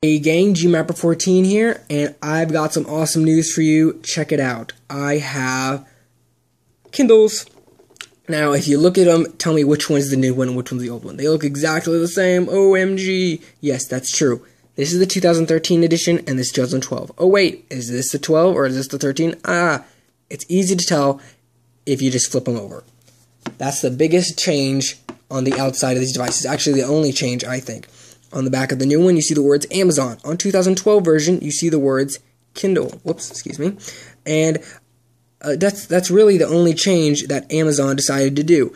Hey gang, GMapper14 here, and I've got some awesome news for you. Check it out. I have Kindles. Now, if you look at them, tell me which one's the new one and which one's the old one. They look exactly the same. OMG. Yes, that's true. This is the 2013 edition, and this is 2012. Oh wait, is this the 12 or is this the 13? It's easy to tell if you just flip them over. That's the biggest change on the outside of these devices. Actually, the only change, I think. On the back of the new one, you see the words Amazon. On 2012 version, you see the words Kindle. Whoops, excuse me. And that's really the only change that Amazon decided to do.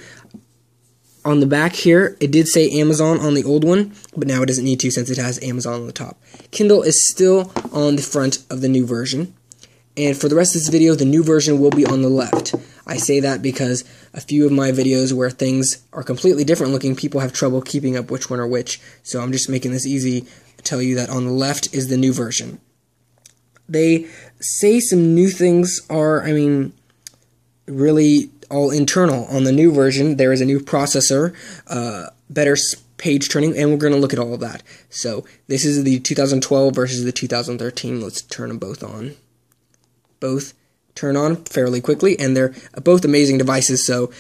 On the back here, it did say Amazon on the old one, but now it doesn't need to since it has Amazon on the top. Kindle is still on the front of the new version. And for the rest of this video, the new version will be on the left. I say that because a few of my videos where things are completely different looking, people have trouble keeping up which one are which. So I'm just making this easy to tell you that on the left is the new version. They say some new things are, really all internal. On the new version, there is a new processor, better page turning, and we're going to look at all of that. So this is the 2012 versus the 2013. Let's turn them both on. Both turn on fairly quickly, and they're both amazing devices, so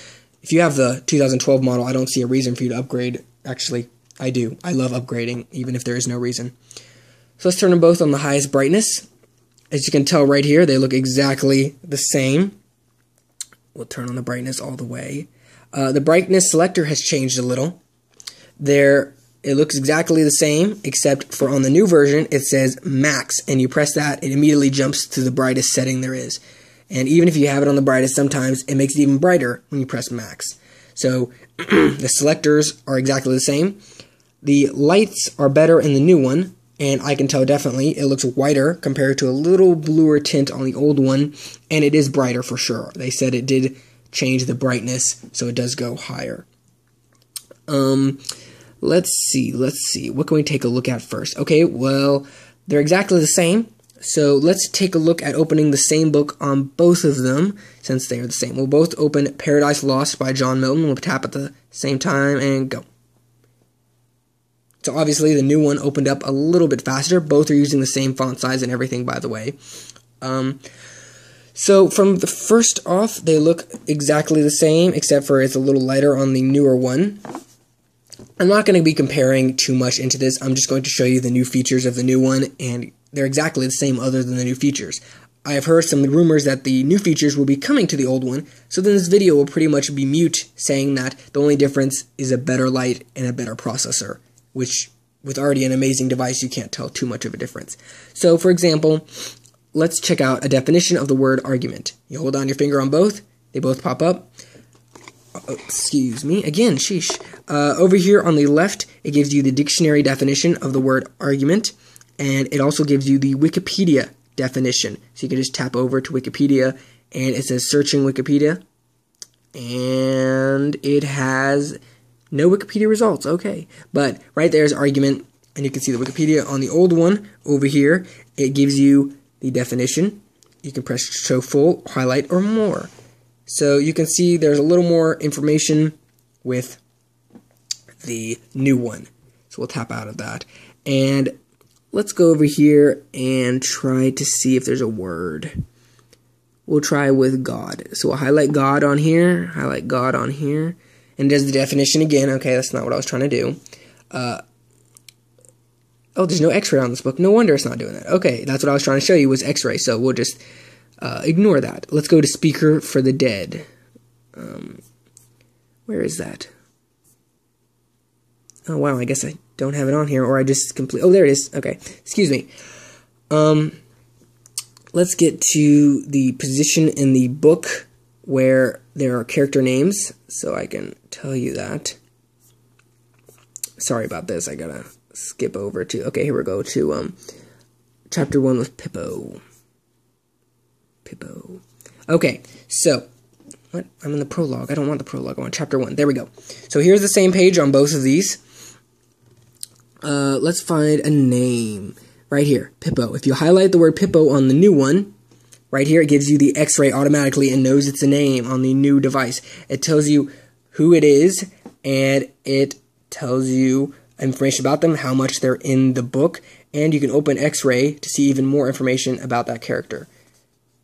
if you have the 2012 model, I don't see a reason for you to upgrade. Actually, I do. I love upgrading, even if there is no reason. So let's turn them both on the highest brightness. As you can tell right here, they look exactly the same. We'll turn on the brightness all the way. The brightness selector has changed a little. It looks exactly the same, except for on the new version, it says max, and you press that, it immediately jumps to the brightest setting there is. And even if you have it on the brightest, sometimes it makes it even brighter when you press max. So the selectors are exactly the same. The lights are better in the new one, and I can tell definitely it looks whiter compared to a little bluer tint on the old one, and it is brighter for sure. They said it did change the brightness, so it does go higher. Let's see. What can we take a look at first? Okay, well, they're exactly the same. So let's take a look at opening the same book on both of them, since they are the same. We'll both open Paradise Lost by John Milton. We'll tap at the same time and go. So obviously the new one opened up a little bit faster. Both are using the same font size and everything, by the way. So from the first off, they look exactly the same, except for it's a little lighter on the newer one. I'm not going to be comparing too much into this. I'm just going to show you the new features of the new one, and they're exactly the same other than the new features. I have heard some rumors that the new features will be coming to the old one, so then this video will pretty much be mute, saying that the only difference is a better light and a better processor, which, with already an amazing device, you can't tell too much of a difference. So, for example, let's check out a definition of the word argument. You hold down your finger on both, they both pop up. Excuse me, again, sheesh. Over here on the left, it gives you the dictionary definition of the word argument, and it also gives you the Wikipedia definition. So you can just tap over to Wikipedia, and it says searching Wikipedia, and it has no Wikipedia results, okay. But right there is argument, and you can see the Wikipedia on the old one. Over here, it gives you the definition. You can press show full, highlight, or more. So you can see there's a little more information with the new one. So we'll tap out of that. And let's go over here and try to see if there's a word. We'll try with God. So we'll highlight God on here, highlight God on here, and it does the definition again. Okay, that's not what I was trying to do. Oh, there's no x-ray on this book. No wonder it's not doing that. Okay, that's what I was trying to show you was x-ray, so we'll just ignore that. Let's go to Speaker for the Dead. Where is that? Oh, wow, I guess I don't have it on here, or I just oh, there it is. Okay, excuse me. Let's get to the position in the book where there are character names, so I can tell you that. Sorry about this, I gotta skip over to, okay, here we go, to chapter 1 with Pippo. Okay, so, what? I'm in the prologue. I don't want the prologue. I want chapter 1. There we go. So here's the same page on both of these. Let's find a name. Right here, Pippo. If you highlight the word Pippo on the new one, right here, it gives you the x-ray automatically and knows it's a name on the new device. It tells you who it is, and it tells you information about them, how much they're in the book, and you can open X-Ray to see even more information about that character.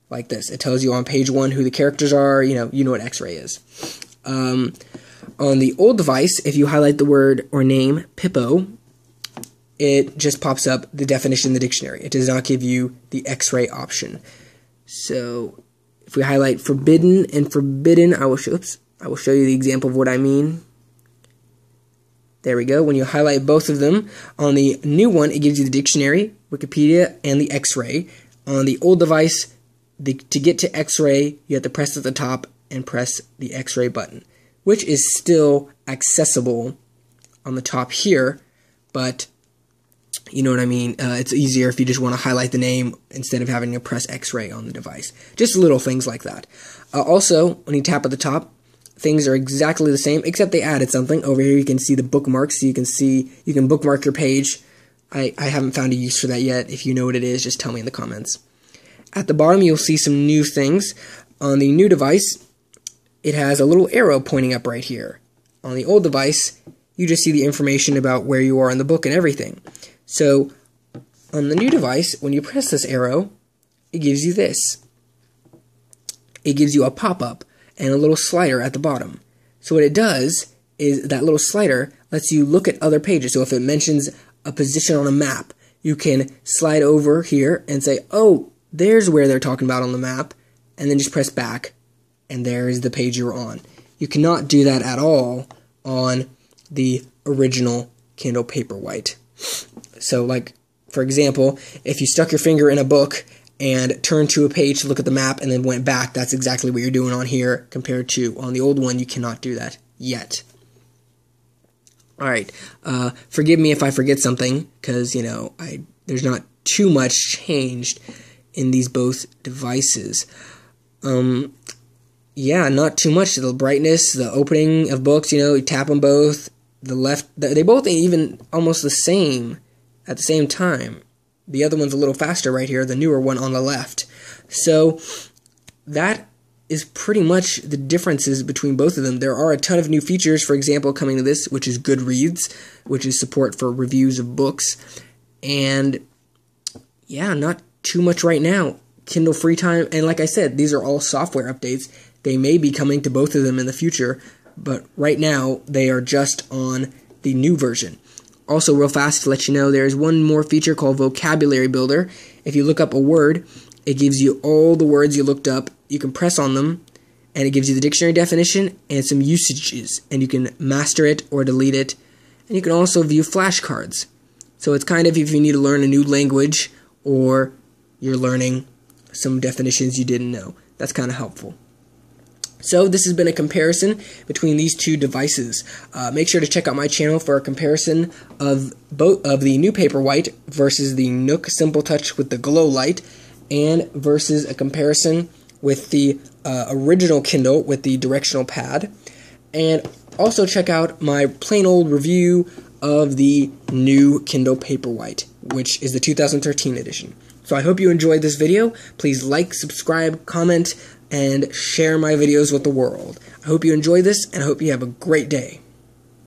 Like this. It tells you on page 1 who the characters are. You know what X-Ray is. On the old device, if you highlight the word or name Pippo, it just pops up the definition in the dictionary. It does not give you the X-Ray option. So if we highlight forbidden and forbidden, I will show you the example of what I mean. There we go. When you highlight both of them, on the new one, it gives you the dictionary, Wikipedia, and the X-Ray. On the old device, to get to X-Ray, you have to press at the top and press the X-Ray button, which is still accessible on the top here, but you know what I mean. It's easier if you just want to highlight the name instead of having to press X-Ray on the device. Just little things like that. Also, when you tap at the top, things are exactly the same, except they added something. Over here you can see the bookmarks, so you can bookmark your page. I haven't found a use for that yet. If you know what it is, just tell me in the comments. At the bottom, you'll see some new things. On the new device, it has a little arrow pointing up right here. On the old device, you just see the information about where you are in the book and everything. So, on the new device, when you press this arrow, it gives you this. It gives you a pop-up and a little slider at the bottom. So what it does is that little slider lets you look at other pages. So if it mentions a position on a map, you can slide over here and say, oh, there's where they're talking about on the map, and then just press back, and there is the page you're on. You cannot do that at all on the original Kindle Paperwhite. So, like, for example, if you stuck your finger in a book and turned to a page to look at the map and then went back, that's exactly what you're doing on here, compared to on the old one, you cannot do that yet. Alright, forgive me if I forget something, because, there's not too much changed in these both devices. Yeah, not too much. The brightness, the opening of books, you tap them both. The left, they both even almost the same at the same time. The other one's a little faster right here, the newer one on the left. So that is pretty much the differences between both of them. There are a ton of new features, for example, coming to this, which is Goodreads, which is support for reviews of books. And yeah, not too much right now. Kindle Free Time, and like I said, these are all software updates. They may be coming to both of them in the future, but right now they are just on the new version. Also, real fast to let you know, there is one more feature called Vocabulary Builder. If you look up a word, it gives you all the words you looked up. You can press on them, and it gives you the dictionary definition and some usages, and you can master it or delete it. And you can also view flashcards. So it's kind of if you need to learn a new language or you're learning some definitions you didn't know. That's kind of helpful. So this has been a comparison between these two devices. Make sure to check out my channel for a comparison of the new Paperwhite versus the Nook Simple Touch with the glow light, and versus a comparison with the original Kindle with the directional pad. And also check out my plain old review of the new Kindle Paperwhite, which is the 2013 edition. So I hope you enjoyed this video. Please like, subscribe, comment, and share my videos with the world. I hope you enjoy this, and I hope you have a great day.